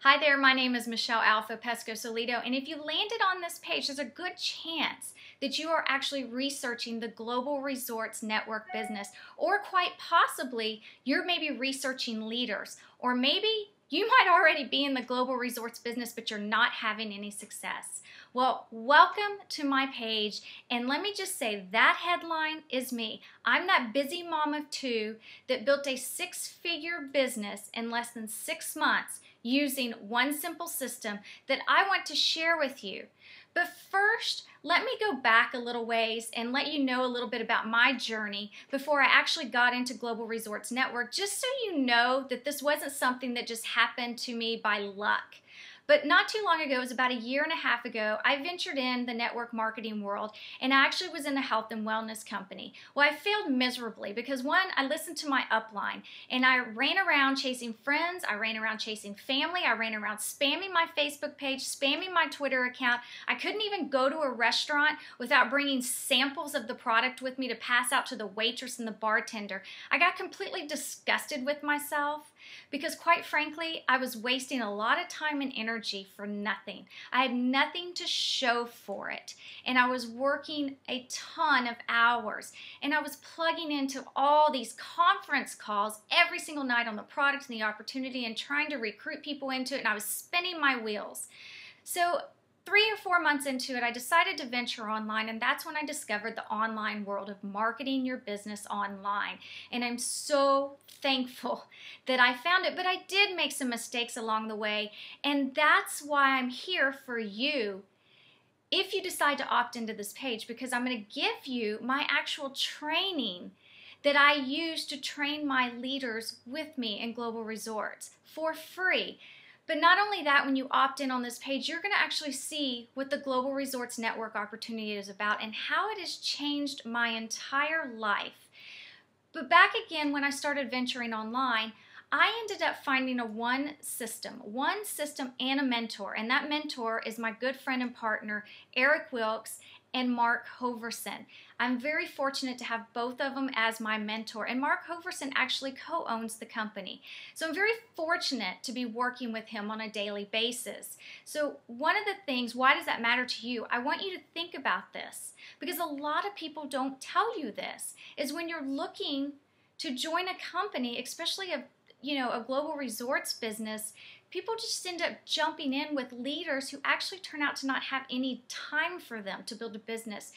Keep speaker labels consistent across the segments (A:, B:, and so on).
A: Hi there, my name is Michelle Alpha Pescosolido, and if you landed on this page, there's a good chance that you are actually researching the Global Resorts Network business, or quite possibly you're maybe researching leaders, or maybe you might already be in the global resorts business, but you're not having any success. Well, welcome to my page, and let me just say that headline is me. I'm that busy mom of two that built a six-figure business in less than 6 months using one simple system that I want to share with you. But first, let me go back a little ways and let you know a little bit about my journey before I actually got into Global Resorts Network, just so you know that this wasn't something that just happened to me by luck. But not too long ago, it was about 1.5 years ago, I ventured in the network marketing world, and I actually was in a health and wellness company. Well, I failed miserably because one, I listened to my upline, and I ran around chasing friends, I ran around chasing family, I ran around spamming my Facebook page, spamming my Twitter account. I couldn't even go to a restaurant without bringing samples of the product with me to pass out to the waitress and the bartender. I got completely disgusted with myself because, quite frankly, I was wasting a lot of time and energy for nothing. I had nothing to show for it, and I was working a ton of hours, and I was plugging into all these conference calls every single night on the product and the opportunity and trying to recruit people into it, and I was spinning my wheels. So 3 or 4 months into it, I decided to venture online, and that's when I discovered the online world of marketing your business online. And I'm so thankful that I found it, but I did make some mistakes along the way, and that's why I'm here for you if you decide to opt into this page, because I'm going to give you my actual training that I use to train my leaders with me in Global Resorts for free. But not only that, when you opt in on this page, you're going to actually see what the Global Resorts Network opportunity is about and how it has changed my entire life. But back again, when I started venturing online, I ended up finding one system and a mentor. And that mentor is my good friend and partner, Eric Wilkes and Mark Hoverson. I'm very fortunate to have both of them as my mentor, and Mark Hoverson actually co-owns the company. So I'm very fortunate to be working with him on a daily basis. So one of the things, why does that matter to you? I want you to think about this, because a lot of people don't tell you this, is when you're looking to join a company, especially a global resorts business, people just end up jumping in with leaders who actually turn out to not have any time for them to build a business.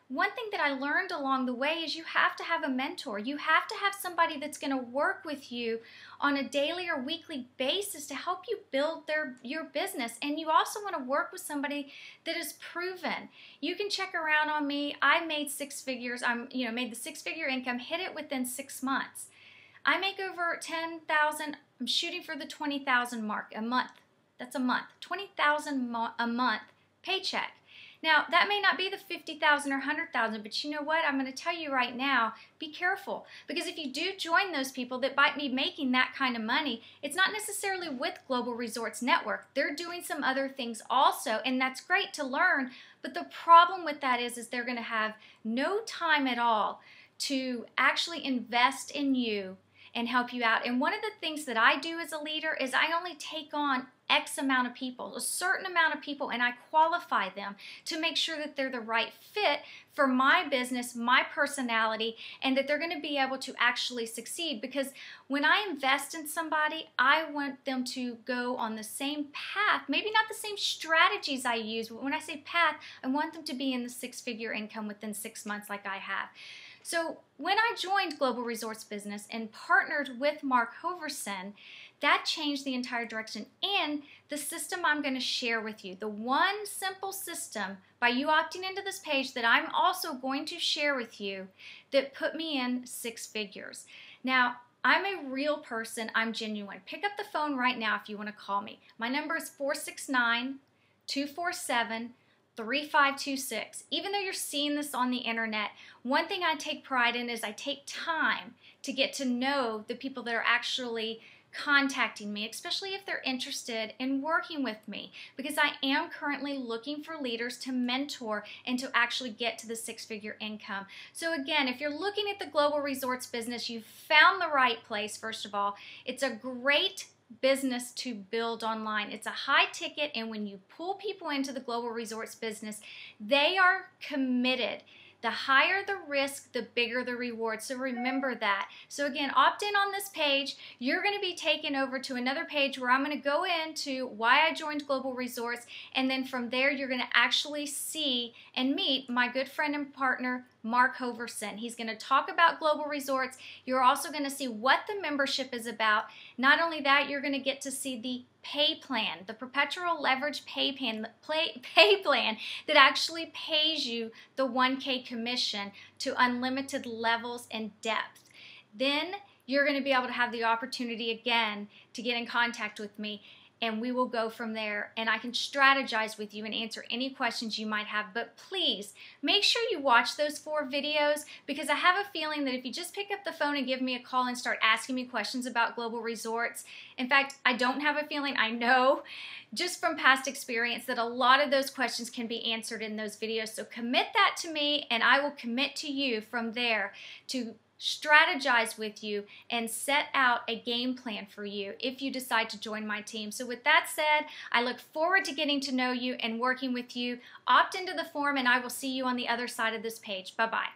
A: One thing that I learned along the way is you have to have a mentor. You have to have somebody that's going to work with you on a daily or weekly basis to help you build your business. And you also want to work with somebody that is proven. You can check around on me. I made 6 figures. Made the 6-figure income, hit it within 6 months. I make over 10,000. I'm shooting for the 20,000 mark a month. That's a month. 20,000 a month paycheck. Now, that may not be the 50,000 or 100,000, but you know what? I'm going to tell you right now, be careful. Because if you do join those people that might be making that kind of money, it's not necessarily with Global Resorts Network. They're doing some other things also, and that's great to learn. But the problem with that is they're going to have no time at all to actually invest in you and help you out. And one of the things that I do as a leader is I only take on X amount of people, a certain amount of people, and I qualify them to make sure that they're the right fit for my business, my personality, and that they're going to be able to actually succeed. Because when I invest in somebody, I want them to go on the same path, maybe not the same strategies I use, but when I say path, I want them to be in the 6-figure income within 6 months like I have. So when I joined Global Resorts Business and partnered with Mark Hoverson, that changed the entire direction. And the system I'm going to share with you, the one simple system by you opting into this page that I'm also going to share with you, that put me in 6 figures. Now, I'm a real person. I'm genuine. Pick up the phone right now if you want to call me. My number is 469-247-3526. Even though you're seeing this on the internet, one thing I take pride in is I take time to get to know the people that are actually contacting me, especially if they're interested in working with me, because I am currently looking for leaders to mentor and to actually get to the 6-figure income. So again, if you're looking at the global resorts business, you've found the right place. First of all, it's a great business to build online. It's a high ticket, and when you pull people into the global resorts business, they are committed. The higher the risk, the bigger the reward. So remember that. So again, opt in on this page. You're going to be taken over to another page where I'm going to go into why I joined Global Resorts, and then from there you're going to actually see and meet my good friend and partner, Mark Hoverson. He's going to talk about Global Resorts. You're also going to see what the membership is about. Not only that, you're going to get to see the pay plan, the perpetual leverage pay plan that actually pays you the 1K commission to unlimited levels and depth. Then you're going to be able to have the opportunity again to get in contact with me, and we will go from there, and I can strategize with you and answer any questions you might have. But please make sure you watch those 4 videos, because I have a feeling that if you just pick up the phone and give me a call and start asking me questions about Global Resorts, in fact, I don't have a feeling, I know just from past experience that a lot of those questions can be answered in those videos. So commit that to me, and I will commit to you from there to strategize with you and set out a game plan for you if you decide to join my team. So with that said, I look forward to getting to know you and working with you. Opt into the form, and I will see you on the other side of this page. Bye-bye.